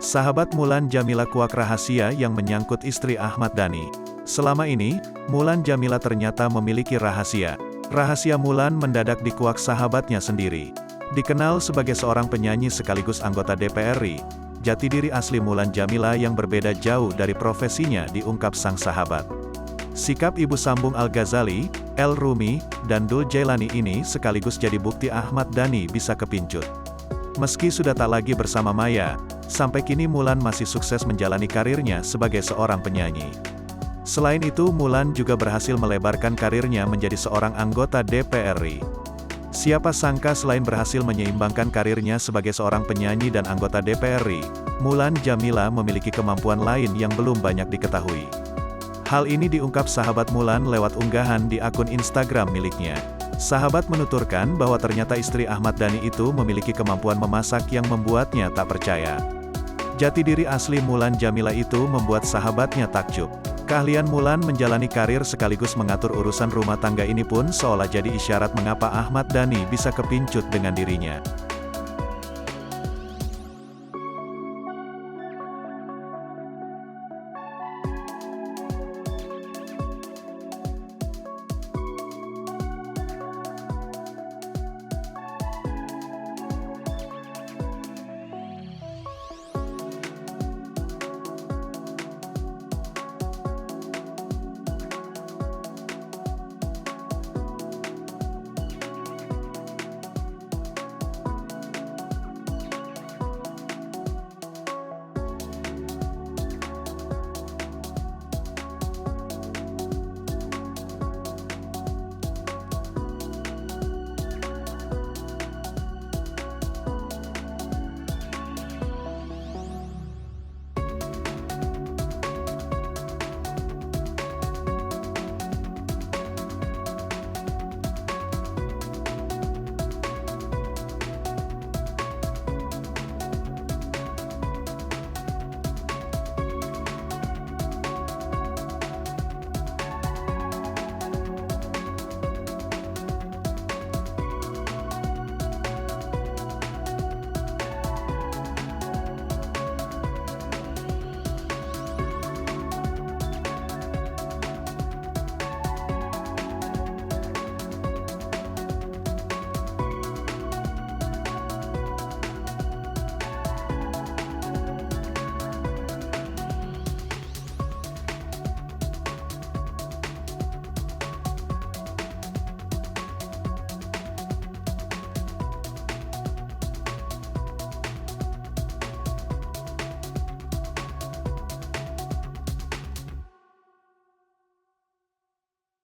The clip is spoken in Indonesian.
Sahabat Mulan Jamila kuak rahasia yang menyangkut istri Ahmad Dhani. Selama ini, Mulan Jamila ternyata memiliki rahasia. Rahasia Mulan mendadak dikuak sahabatnya sendiri. Dikenal sebagai seorang penyanyi sekaligus anggota DPR RI, jati diri asli Mulan Jamila yang berbeda jauh dari profesinya diungkap sang sahabat. Sikap ibu sambung Al-Ghazali, El Rumi, dan Dul Jailani ini sekaligus jadi bukti Ahmad Dhani bisa kepincut. Meski sudah tak lagi bersama Maya, sampai kini Mulan masih sukses menjalani karirnya sebagai seorang penyanyi. Selain itu, Mulan juga berhasil melebarkan karirnya menjadi seorang anggota DPR RI. Siapa sangka selain berhasil menyeimbangkan karirnya sebagai seorang penyanyi dan anggota DPR RI, Mulan Jamila memiliki kemampuan lain yang belum banyak diketahui. Hal ini diungkap sahabat Mulan lewat unggahan di akun Instagram miliknya. Sahabat menuturkan bahwa ternyata istri Ahmad Dhani itu memiliki kemampuan memasak yang membuatnya tak percaya. Jati diri asli Mulan Jamila itu membuat sahabatnya takjub. Keahlian Mulan menjalani karir sekaligus mengatur urusan rumah tangga ini pun seolah jadi isyarat mengapa Ahmad Dhani bisa kepincut dengan dirinya.